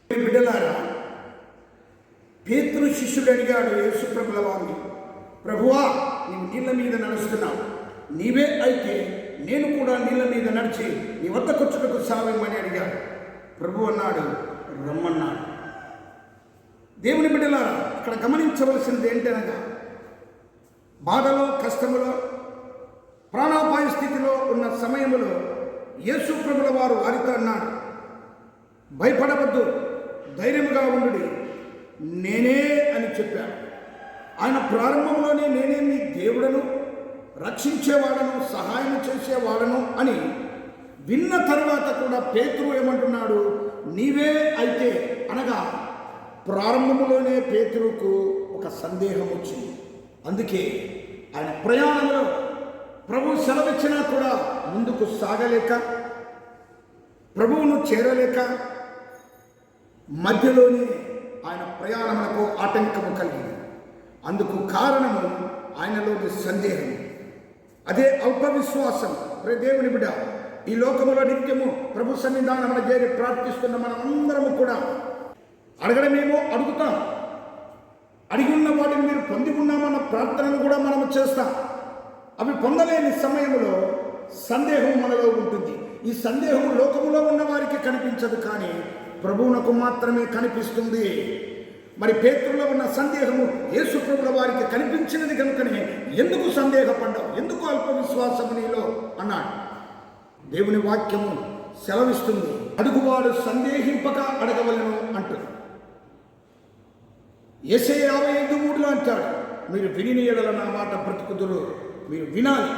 బిడ్డలారా, పేతురు శిష్యుడు అడిగాడు యేసు ప్రభుల వారిని, ప్రభువా, నీవు నీళ్ళ మీద నడుస్తున్నావు, నీవే అయితే నేను కూడా నీళ్ళ మీద నడిచి నీ వద్దకొచ్చుటకు సావేమని అడిగాడు. ప్రభు అన్నాడు, రమ్మన్నాడు. దేవుని బిడ్డలారా, ఇక్కడ గమనించవలసింది ఏంటనగా, బాధలో, కష్టములో, ప్రాణాపాయ స్థితిలో ఉన్న సమయంలో యేసు ప్రభుల వారు వారితో అన్నాడు, భయపడవద్దు, ధైర్యముగా ఉండు, నేనే అని చెప్పాడు. ఆయన ప్రారంభంలోనే నేనే మీ దేవుడను, రక్షించేవాడను, సహాయం చేసేవాడను అని విన్న తర్వాత కూడా పేతురు ఏమంటున్నాడు, నీవే అయితే అనగా ప్రారంభంలోనే పేతురుకు ఒక సందేహం వచ్చింది. అందుకే ఆయన ప్రయాణంలో ప్రభు సెలవిచ్చినా కూడా ముందుకు సాగలేక, ప్రభువును చేరలేక మధ్యలోనే ఆయన ప్రయాణములకు ఆటంకము కలిగింది. అందుకు కారణము ఆయనలోని సందేహం, అదే అల్ప విశ్వాసం. దేవుని బిడ్డ, ఈ లోకములో నిత్యము ప్రభు సన్నిధానమున చేరి ప్రార్థిస్తున్న మనమందరము కూడా అడగడమేమో అడుగుతాం, అడిగి ఉన్న వాటిని మీరు పొంది ఉన్నామన్న ప్రార్థనను కూడా మనము చేస్తాం. అవి పొందలేని సమయంలో సందేహం మనలో ఉంటుంది. ఈ సందేహం లోకములో ఉన్న వారికి కనిపించదు, కానీ ప్రభువునకు మాత్రమే కనిపిస్తుంది. మరి పేతురులో ఉన్న సందేహము యేసు ప్రభుల వారికి కనిపించినది కనుకనే ఎందుకు సందేహపడ్డావు, ఎందుకు అల్ప విశ్వాసము నీలో అన్నాడు. దేవుని వాక్యము సెలవిస్తుంది, అడుగువాడు సందేహింపక అడగవలను అంటుంది. యెషయా 55:3 అంటాడు, మీరు విని ఎడల నా మాట బ్రతుకుదురు, మీరు వినాలి,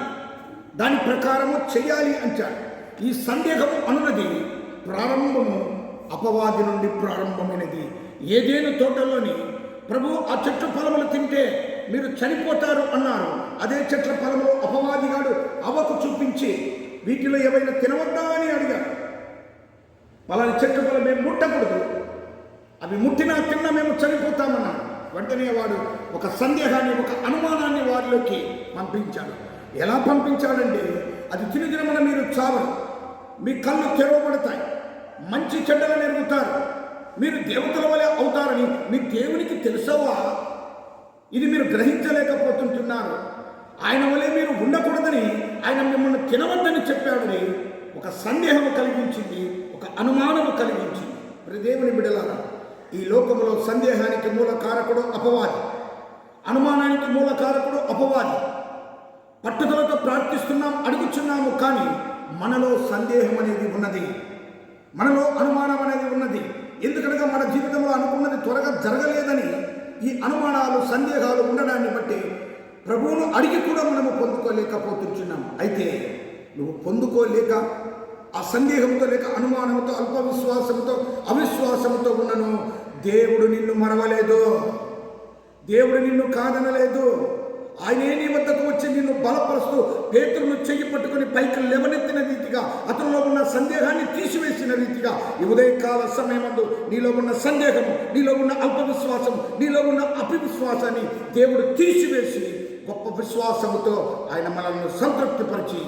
దాని ప్రకారము చేయాలి అంటాడు. ఈ సందేహము అనున్నది ప్రారంభము అపవాది నుండి ప్రారంభమైనది. ఏదేను తోటలోని ప్రభు ఆ చెట్ల ఫలములు తింటే మీరు చనిపోతారు అన్నారు. అదే చెట్ల ఫలములు అపవాదిగాడు అవ్వకు చూపించి వీటిలో ఏవైనా తినవద్దా అని అడిగారు. పలాని చెట్ల ఫలం మేము ముట్టకూడదు, అవి ముట్టినా తిన్నా మేము చనిపోతామన్నాడు. వెంటనే వాడు ఒక సందేహాన్ని, ఒక అనుమానాన్ని వారిలోకి పంపించాడు. ఎలా పంపించాడంటే, అది తినదినమన మీరు చావరు, మీ కళ్ళు తెరవబడతాయి, మంచి చెడ్డలను ఎరుగుతారు, మీరు దేవతల వలె అవుతారని మీ దేవునికి తెలుసవా? ఇది మీరు గ్రహించలేకపోతుంటున్నారు. ఆయన వలె మీరు ఉండకూడదని ఆయన మిమ్మల్ని తినవద్దని చెప్పాడని ఒక సందేహం కలిగించింది, ఒక అనుమానము కలిగించింది. దేవుని బిడ్డలారా, ఈ లోకములో సందేహానికి మూల కారకుడు అపవాది, అనుమానానికి మూల కారకుడు అపవాది. పట్టుదలతో ప్రార్థిస్తున్నాం, అడుగుచున్నాము, కానీ మనలో సందేహం అనేది ఉన్నది, మనలో అనుమానం అనేది ఉన్నది. ఎందుకనగా మన జీవితంలో అనుకున్నది త్వరగా జరగలేదని ఈ అనుమానాలు, సందేహాలు ఉండడాన్ని బట్టి ప్రభువును అడిగి కూడా మనము పొందుకోలేకపోతున్నాం. అయితే నువ్వు పొందుకోలేక, ఆ సందేహంతో లేక అనుమానంతో, అల్ప విశ్వాసంతో, అవిశ్వాసంతో ఉన్నను, దేవుడు నిన్ను మరవలేదు, దేవుడు నిన్ను కాదనలేదు. ఆయనే నీ వద్దకు వచ్చి నిన్ను బలపరుస్తూ పేతురును చెయ్యి పట్టుకుని పైకి లేవనెత్తిన రీతిగా, అతనిలో ఉన్న సందేహాన్ని తీసివేసిన రీతిగా ఈ ఉదయకాల సమయమందు నీలో ఉన్న సందేహము, నీలో ఉన్న అల్ప విశ్వాసము, నీలో ఉన్న అవిశ్వాసాన్ని దేవుడు తీసివేసి గొప్ప విశ్వాసముతో ఆయన మనల్ని సంతృప్తిపరిచి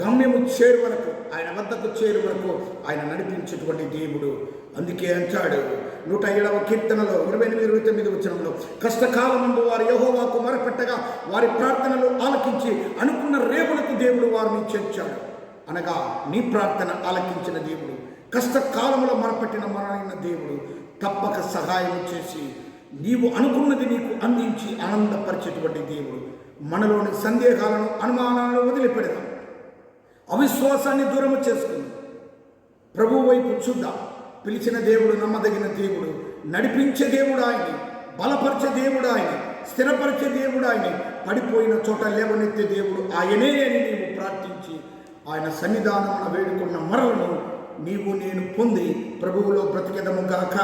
గమ్యము చేరు వరకు, ఆయన వద్దకు చేరు వరకు ఆయన నడిపించేటువంటి దేవుడు. అందుకే అంటాడు 107వ కీర్తనలో 28-29 వచనంలో, కష్టకాలమందు వారు యెహోవాకు మొరపెట్టగా వారి ప్రార్థనలు ఆలకించి అనుకున్న రేపులకు దేవుడు వారిని చేర్చాడు. అనగా నీ ప్రార్థన ఆలకించిన దేవుడు, కష్టకాలంలో మొరపెట్టిన మనైన దేవుడు తప్పక సహాయం చేసి నీవు అనుకున్నది నీకు అందించి ఆనందపరిచేటువంటి దేవుడు. మనలోని సందేహాలను, అనుమానాలను వదిలిపెడదాం, అవిశ్వాసాన్ని దూరము చేసుకుందాం, ప్రభు వైపు చూద్దాం. పిలిచిన దేవుడు నమ్మదగిన దేవుడు, నడిపించే దేవుడు ఆయన, బలపరిచే దేవుడు ఆయన, స్థిరపరిచే దేవుడు ఆయన, పడిపోయిన చోట లేవనెత్తే దేవుడు ఆయనే అని నీవు ప్రార్థించి ఆయన సన్నిధానమున వేడుకున్న మరలను నీవు నేను పొంది ప్రభువులో బ్రతికెదము గాక.